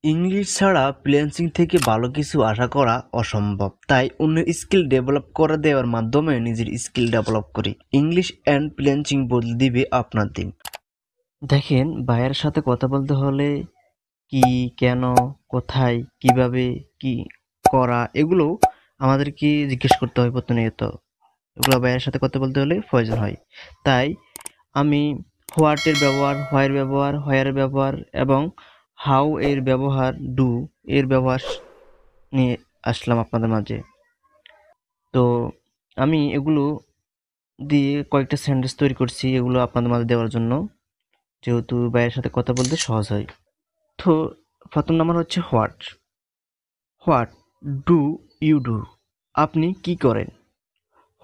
English ছাড়া freelancing থেকে ভালো কিছু আশা করা অসম্ভব, তাই অন্যের স্কিল ডেভেলপ করে দেওয়ার মাধ্যমে নিজের স্কিল ডেভেলপ করি। ইংলিশ অ্যান্ড ফ্রিল্যান্সিং বদলে দিবে আপনার দিন। দেখেন, ভাইয়ের সাথে কথা বলতে হলে কি, কেন, কোথায়, কিভাবে, কি করা, এগুলো আমাদেরকে জিজ্ঞেস করতে হয় প্রতিনিয়ত। এগুলো ভাইয়ের সাথে কথা বলতে হলে প্রয়োজন হয়। তাই আমি হোয়াটের ব্যবহার, হোয়াইয়ের ব্যবহার, হোয়ারের ব্যবহার এবং হাউ এর ব্যবহার, ডু এর ব্যবহার নিয়ে আসলাম আপনাদের মাঝে। তো আমি এগুলো দিয়ে কয়েকটা সেন্টেন্স তৈরি করছি, এগুলো আপনাদের মাঝে দেওয়ার জন্য, যেহেতু ভাইয়ের সাথে কথা বলতে সহজ হয়। তো প্রথম নাম্বার হচ্ছে what. What do you do? আপনি কি করেন?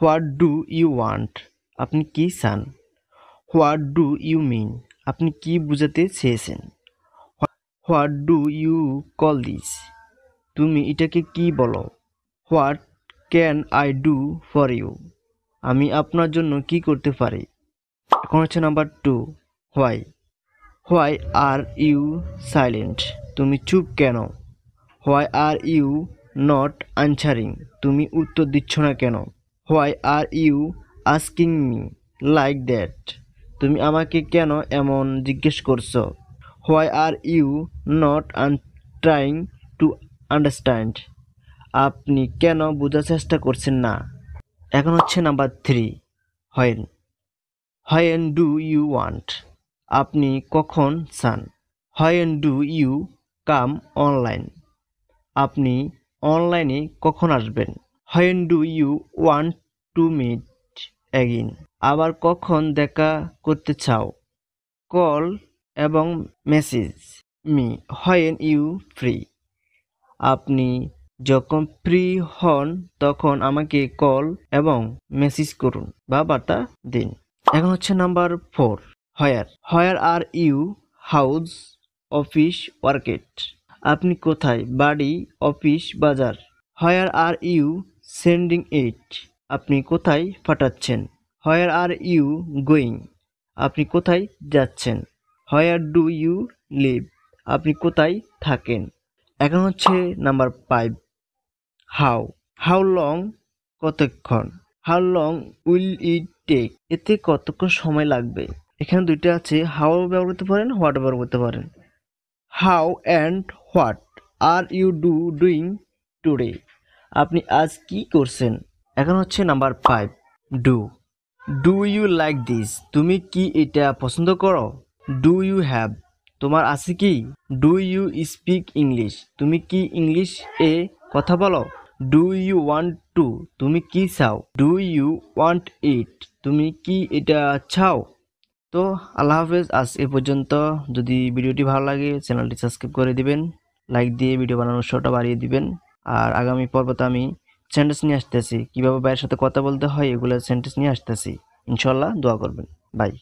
What do you want? আপনি কি চান? What do you mean? আপনি কি বুঝাতে চেয়েছেন? What do you call this? তুমি এটাকে কি বলো? What can I do for you? আমি আপনার জন্য কি করতে পারি? এখন হচ্ছে number 2, why. Why are you silent? তুমি চুপ কেন? Why are you not answering? তুমি উত্তর দিচ্ছ না কেন? Why are you asking me like that? তুমি আমাকে কেন এমন জিজ্ঞেস করছো? Why are you not trying to understand? আপনি কেন বোঝার চেষ্টা করছেন না? এখন হচ্ছে number 3, when. When do you want? আপনি কখন চান? When do you come online? আপনি অনলাইনে কখন আসবেন? When do you want to meet again? আবার কখন দেখা করতে চাও? কল এবং message me when you free? আপনি যখন ফ্রি হন তখন আমাকে কল এবং মেসেজ করুন বা বার্তা দিন। এখন হচ্ছে number 4, where. Where are you? House, office, market? আপনি কোথায়? বাড়ি, অফিস, বাজার? Where are you sending it? আপনি কোথায় পাঠাচ্ছেন? Where are you going? আপনি কোথায় যাচ্ছেন? Where do you live? আপনি কোথায় থাকেন? এখন হচ্ছে নাম্বার 5, হাউ। How long? কতক্ষণ? How long will it take? এতে কতক্ষণ সময় লাগবে? এখানে দুইটা আছে, হাউ ব্যবহার করতে পারেন, হোয়াট ব্যবহার করতে পারেন। How and what are you doing today? আপনি আজ কি করছেন? এখন হচ্ছে number 5, do. Do you like this? তুমি কি এটা পছন্দ করো? Do you have? তোমার আছে কি? Do you speak English? তুমি কি ইংলিশ এ কথা বলো? Do you want to? তুমি কি চাও? Do you want it? তুমি কি এটা চাও? তো আল্লাহ হাফেজ, আজ এ পর্যন্ত। যদি ভিডিওটি ভালো লাগে চ্যানেলটি সাবস্ক্রাইব করে দিবেন, লাইক দিয়ে ভিডিও বানানোর শোটা বাড়িয়ে দিবেন। আর আগামী পর্বতে আমি সেন্টেন্স নিয়ে আসতেছি, কীভাবে ভাইয়ের সাথে কথা বলতে হয় এগুলো সেন্টেন্স নিয়ে আসতেছি। ইনশাল্লাহ দোয়া করবেন। বাই।